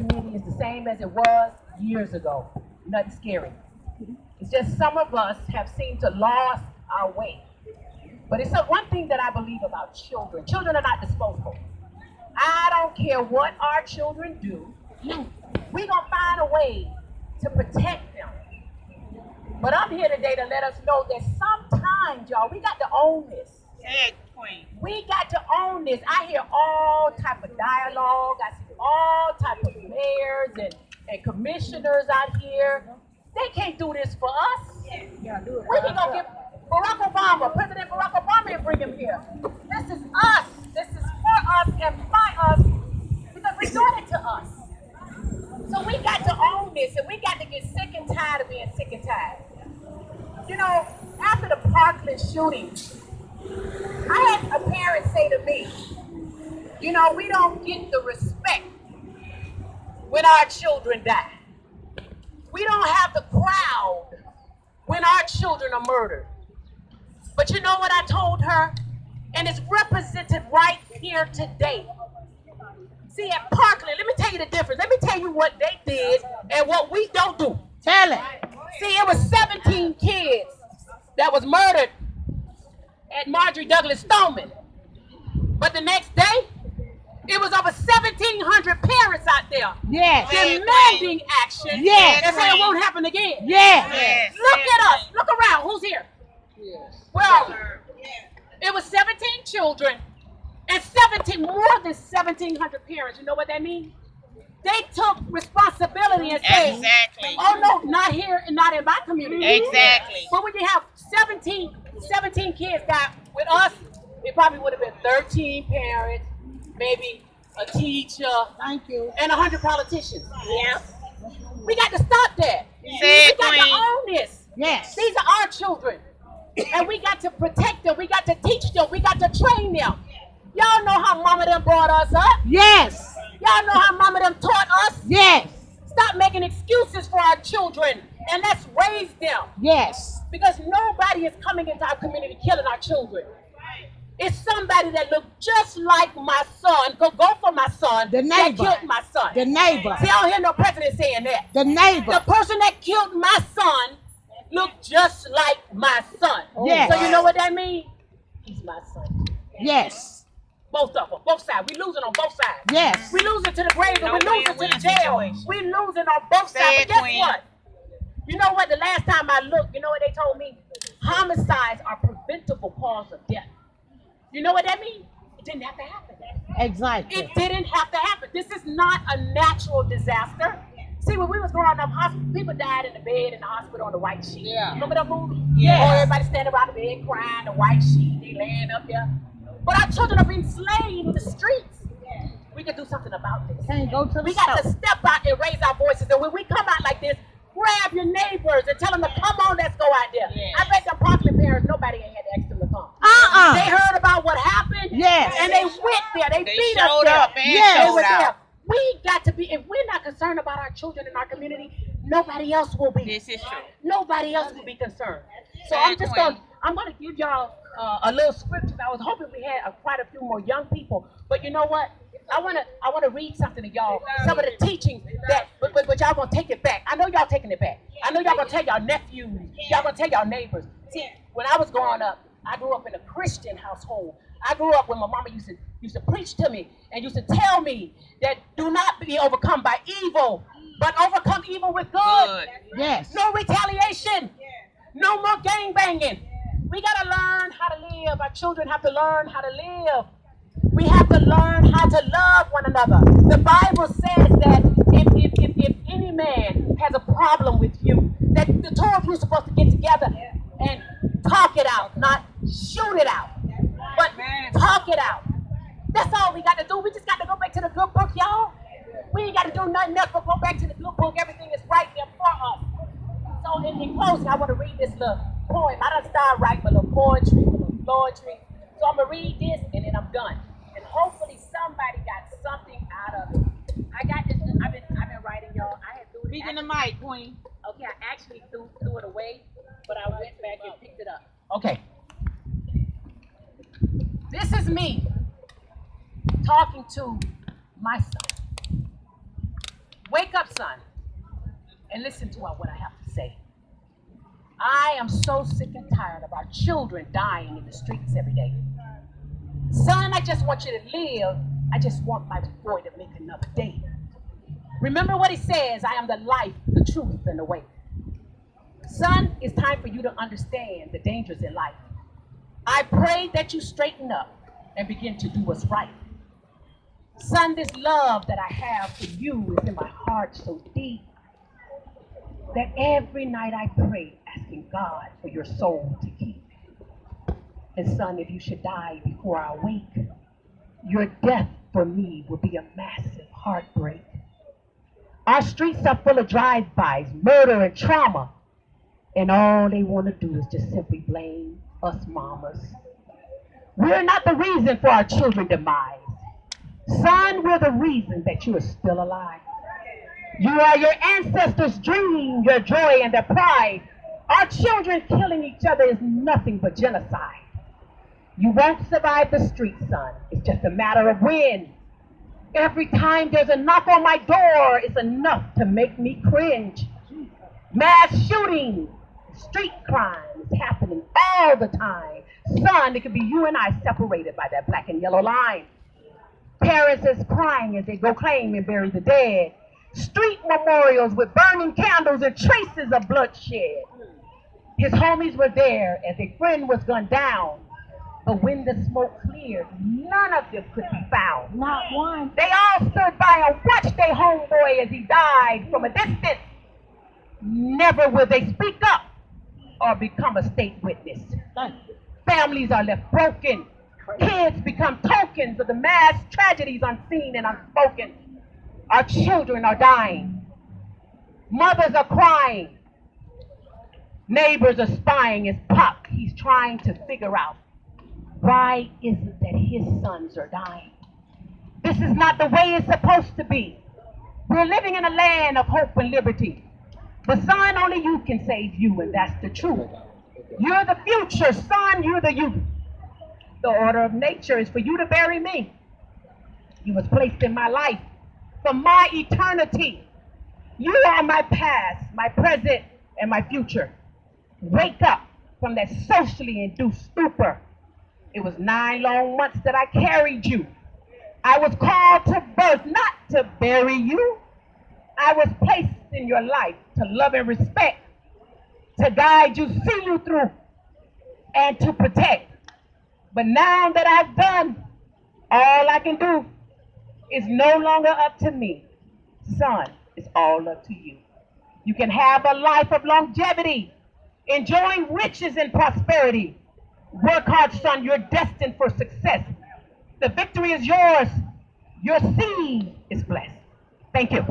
community is the same as it was years ago. Nothing scary. It's just some of us have seemed to lost our way. But it's one thing that I believe about children. Children are not disposable. I don't care what our children do. We're going to find a way to protect them. But I'm here today to let us know that sometimes, y'all, we got to own this. Hey, Queen. We got to own this. I hear all type of dialogue. I see all type of mayors and commissioners out here. They can't do this for us. Yeah, do it. We can go get Barack Obama, President Barack Obama, and bring him here. This is us. This is for us and by us because we're doing it to us. So we got to own this, and we got to get sick and tired of being sick and tired. You know, after the Parkland shooting, I had a parent say to me, you know, we don't get the respect when our children die. We don't have the crowd when our children are murdered. But you know what I told her? And it's represented right here today. See, at Parkland, let me tell you the difference. Let me tell you what they did and what we don't do. Tell it. See, it was 17 kids that was murdered at Marjorie Douglas Stoneman. But the next day, it was over 1,700 parents out there demanding action and saying it won't happen again. Yes. Look at us. Look around. Who's here? Well, it was 17 children and more than 1,700 parents. You know what that means? They took responsibility and said, oh no, not here and not in my community. Exactly. But when you have 17 kids die with us, it probably would have been 13 parents, maybe a teacher, Thank you. and 100 politicians. Yeah. We got to stop that. Say it, We got Queen. to own this. Yes. These are our children. And we got to protect them. We got to teach them. We got to train them. Y'all know how mama them brought us up. Yes. Y'all know how mama them taught us. Yes. Stop making excuses for our children and let's raise them. Yes. Because nobody is coming into our community killing our children. It's somebody that looked just like my son. Go for my son. The neighbor. That killed my son. The neighbor. See, I don't hear no president saying that. The neighbor. The person that killed my son looked just like my son. Yes. So you know what that means? He's my son. Yes. Both of them, both sides. We losing on both sides. Yes. We losing to the grave and we losing to the win-win jail. situation. We losing on both Say sides. it, But guess Queen. what? You know what? The last time I looked, you know what they told me? Homicides are preventable cause of death. You know what that means? It didn't have to happen. Exactly. It didn't have to happen. This is not a natural disaster. See, when we was growing up, people died in the bed in the hospital on the white sheet. Yeah. Remember that movie? Yeah. Oh, everybody standing around the bed crying, the white sheet, they laying up there. But our children are being slain in the streets. We can do something about this. Can't go to the We got to store. step out and raise our voices. And when we come out like this, grab your neighbors and tell them to come on, let's go out there. Yes. I bet them Parkland parents, nobody ain't had to ask them to come. Uh-uh. They heard about what happened. Yes. And they went there. They beat us showed there. up and Yes. They showed were there. out. We got to be, if we're not concerned about our children in our community, nobody else will be. This is true. Nobody else will be concerned. So I'm gonna give y'all a little scripture. I was hoping we had quite a few more young people, but you know what? I wanna read something to y'all. Some of the teaching but y'all gonna take it back. I know y'all taking it back. I know y'all gonna tell y'all nephews. Y'all gonna tell y'all neighbors. See, when I was growing up, I grew up in a Christian household. I grew up when my mama used to preach to me and used to tell me that do not be overcome by evil, but overcome evil with good. Yes. No retaliation. No more gang banging. We gotta learn how to live. Our children have to learn how to live. We have to learn how to love one another. The Bible says that if any man has a problem with you, that the two of you are supposed to get together and talk it out, not shoot it out, but talk it out. That's all we got to do. We just got to go back to the good book, y'all. We ain't got to do nothing else but go back to the good book. Everything is right there for us. So in closing, I want to read this little poem. I done started writing my little poetry. So I'm going to read this and then I'm done. And hopefully somebody got something out of it. I got this. I've been writing, y'all. I had threw it. Speak in the mic, Queen. Okay, I actually threw it away, but I went back and picked it up. Okay. This is me talking to my son. Wake up, son, and listen to what I have to say. I am so sick and tired of our children dying in the streets every day. Son, I just want you to live. I just want my boy to make another day. Remember what he says, I am the life, the truth, and the way. Son, it's time for you to understand the dangers in life. I pray that you straighten up and begin to do what's right. Son, this love that I have for you is in my heart so deep that every night I pray asking God for your soul to keep. And son, if you should die before I wake, your death for me will be a massive heartbreak. Our streets are full of drive-bys, murder and trauma, and all they want to do is just simply blame us mamas. We're not the reason for our children's demise. Son, we're the reason that you are still alive. You are your ancestors' dream, your joy, and their pride. Our children killing each other is nothing but genocide. You won't survive the street, son. It's just a matter of when. Every time there's a knock on my door, it's enough to make me cringe. Mass shooting, street crime is happening all the time. Son, it could be you and I separated by that black and yellow line. Parents is crying as they go claim and bury the dead. Street memorials with burning candles and traces of bloodshed. His homies were there as a friend was gunned down. But when the smoke cleared, none of them could be found. Not one. They all stood by and watched their homeboy as he died from a distance. Never will they speak up or become a state witness. Families are left broken. Kids become tokens of the mass tragedies unseen and unspoken. Our children are dying. Mothers are crying. Neighbors are spying as Pop, he's trying to figure out, why is it that his sons are dying? This is not the way it's supposed to be. We're living in a land of hope and liberty. But son, only you can save you, and that's the truth. You're the future, son, you're the youth. The order of nature is for you to bury me. You was placed in my life for my eternity. You are my past, my present, and my future. Wake up from that socially induced stupor. It was 9 long months that I carried you. I was called to birth, not to bury you. I was placed in your life to love and respect, to guide you, see you through, and to protect. But now that I've done, all I can do is no longer up to me. Son, it's all up to you. You can have a life of longevity, enjoying riches and prosperity. Work hard, son. You're destined for success. The victory is yours. Your seed is blessed. Thank you.